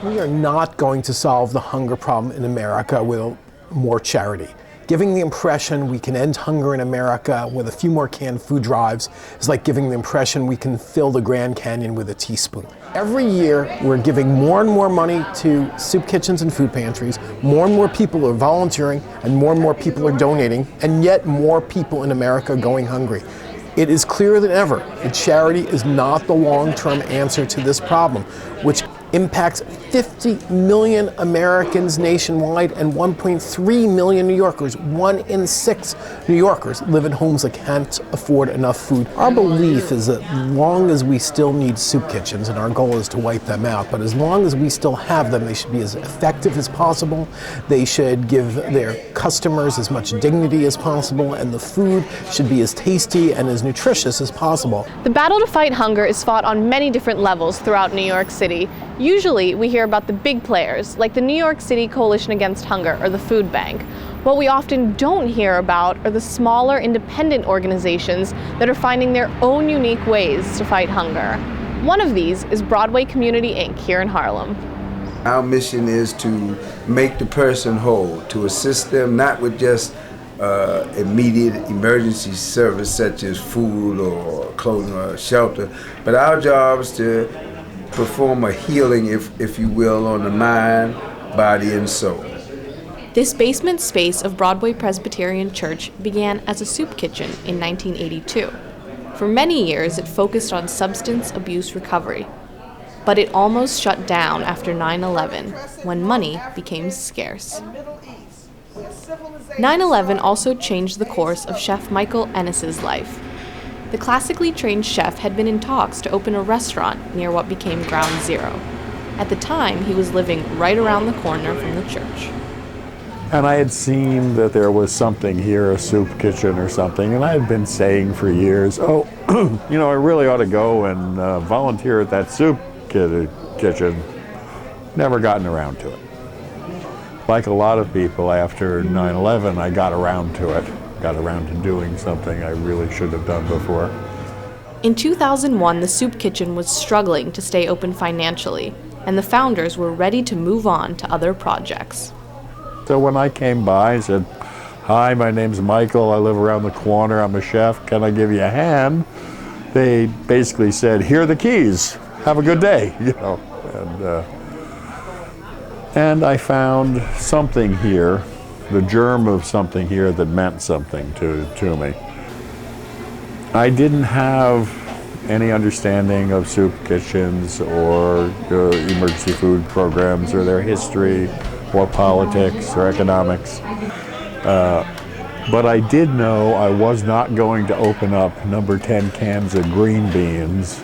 We are not going to solve the hunger problem in America with more charity. Giving the impression we can end hunger in America with a few more canned food drives is like giving the impression we can fill the Grand Canyon with a teaspoon. Every year, we're giving more and more money to soup kitchens and food pantries. More and more people are volunteering, and more people are donating, and yet more people in America are going hungry. It is clearer than ever that charity is not the long-term answer to this problem, which impacts 50 million Americans nationwide and 1.3 million New Yorkers. 1 in 6 New Yorkers live in homes that can't afford enough food. Our belief is that as long as we still need soup kitchens, and our goal is to wipe them out, but as long as we still have them, they should be as effective as possible. They should give their customers as much dignity as possible, and the food should be as tasty and as nutritious as possible. The battle to fight hunger is fought on many different levels throughout New York City. Usually, we hear about the big players, like the New York City Coalition Against Hunger or the Food Bank. What we often don't hear about are the smaller independent organizations that are finding their own unique ways to fight hunger. One of these is Broadway Community Inc. here in Harlem. Our mission is to make the person whole, to assist them not with just immediate emergency service such as food or clothing or shelter, but our job is to perform a healing, if you will, on the mind, body, and soul. This basement space of Broadway Presbyterian Church began as a soup kitchen in 1982. For many years, it focused on substance abuse recovery. But it almost shut down after 9/11, when money became scarce. 9/11 also changed the course of Chef Michael Ennis's life. The classically trained chef had been in talks to open a restaurant near what became Ground Zero. At the time, he was living right around the corner from the church. And I had seen that there was something here, a soup kitchen or something, and I had been saying for years, oh, I really ought to go and volunteer at that soup kitchen. Never gotten around to it. Like a lot of people, after 9/11, I got around to it. Got around to doing something I really should have done before. In 2001, the soup kitchen was struggling to stay open financially, and the founders were ready to move on to other projects. So when I came by, I said, hi, my name's Michael, I live around the corner, I'm a chef, can I give you a hand? They basically said, here are the keys, have a good day, And I found something here, the germ of something here that meant something to me. I didn't have any understanding of soup kitchens or emergency food programs or their history or politics or economics. But I did know I was not going to open up number 10 cans of green beans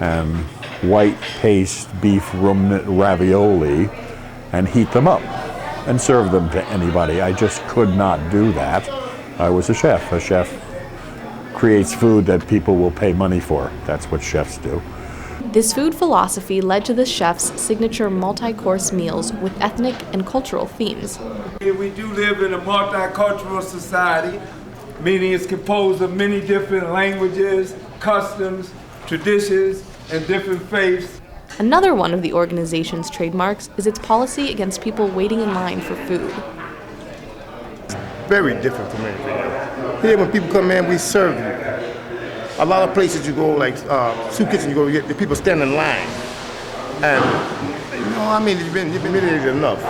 and white paste beef ruminant ravioli and heat them up and serve them to anybody. I just could not do that. I was a chef. A chef creates food that people will pay money for. That's what chefs do. This food philosophy led to the chef's signature multi-course meals with ethnic and cultural themes. We do live in a multicultural society, meaning it's composed of many different languages, customs, traditions, and different faiths. Another one of the organization's trademarks is its policy against people waiting in line for food. Very different from anything else. Here, when people come in, we serve you. A lot of places you go, like soup kitchen, you go get the people standing in line. And, you've been intimidated enough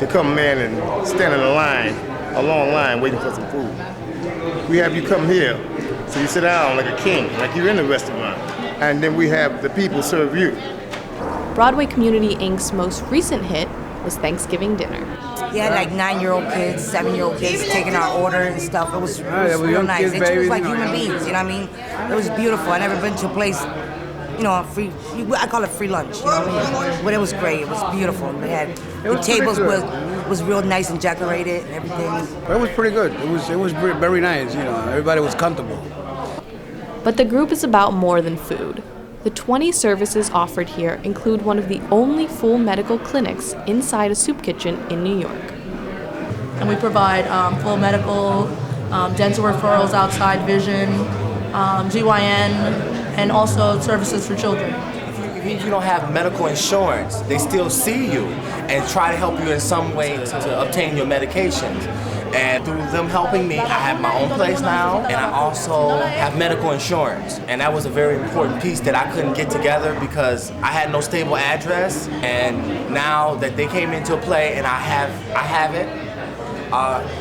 to come in and stand in a long line, waiting for some food. We have you come here, so you sit down like a king, like you're in a restaurant. And then we have the people serve you. Broadway Community Inc.'s most recent hit was Thanksgiving dinner. We had like 9-year-old kids, 7-year-old kids taking our order and stuff. It was real nice. They treated us like human beings, you know what I mean? It was beautiful. I never been to a place, free, I call it free lunch, you know what I mean? But it was great. It was beautiful. The tables was real nice and decorated and everything. It was pretty good. It was very nice, everybody was comfortable. But the group is about more than food. The 20 services offered here include one of the only full medical clinics inside a soup kitchen in New York. And we provide full medical, dental referrals, outside vision, GYN, and also services for children. if you don't have medical insurance, they still see you and try to help you in some way to obtain your medications. And through them helping me, I have my own place now, and I also have medical insurance. And that was a very important piece that I couldn't get together because I had no stable address. And now that they came into play and I have it,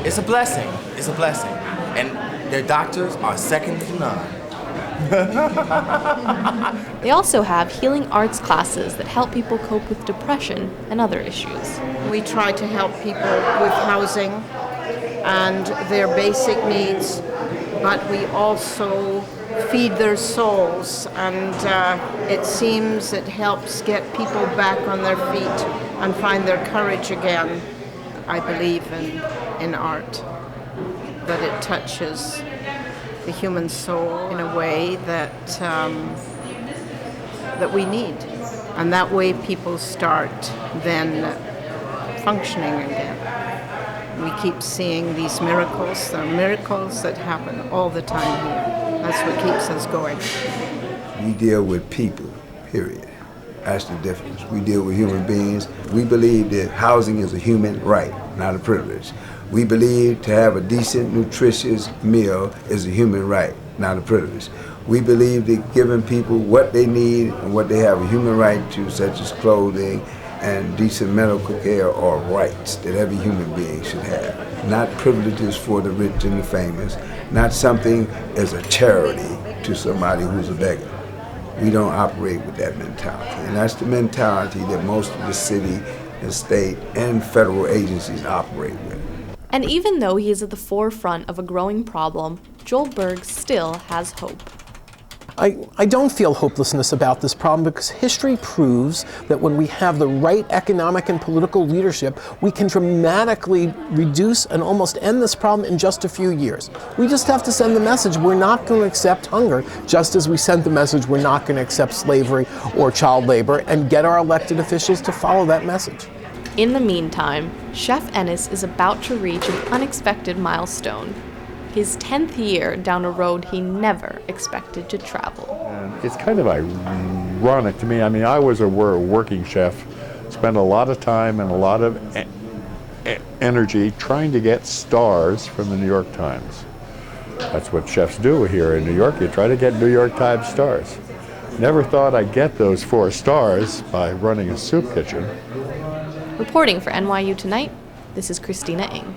it's a blessing. It's a blessing. And their doctors are second to none. They also have healing arts classes that help people cope with depression and other issues. We try to help people with housing and their basic needs, but we also feed their souls, and it seems it helps get people back on their feet and find their courage again. I believe in art, that it touches the human soul in a way that that we need, and that way people start then functioning again. We keep seeing these miracles. There are miracles that happen all the time here. That's what keeps us going. We deal with people, period. That's the difference. We deal with human beings. We believe that housing is a human right, not a privilege. We believe to have a decent, nutritious meal is a human right, not a privilege. We believe that giving people what they need and what they have a human right to, such as clothing and decent medical care, are rights that every human being should have. Not privileges for the rich and the famous, not something as a charity to somebody who's a beggar. We don't operate with that mentality. And that's the mentality that most of the city and state and federal agencies operate with. And even though he is at the forefront of a growing problem, Joel Berg still has hope. I don't feel hopelessness about this problem because history proves that when we have the right economic and political leadership, we can dramatically reduce and almost end this problem in just a few years. We just have to send the message we're not going to accept hunger, just as we sent the message we're not going to accept slavery or child labor, and get our elected officials to follow that message. In the meantime, Chef Ennis is about to reach an unexpected milestone. His 10th year down a road he never expected to travel. And it's kind of ironic to me. I mean, I was a working chef, spent a lot of time and a lot of energy trying to get stars from the New York Times. That's what chefs do here in New York. You try to get New York Times stars. Never thought I'd get those 4 stars by running a soup kitchen. Reporting for NYU Tonight, this is Christina Ng.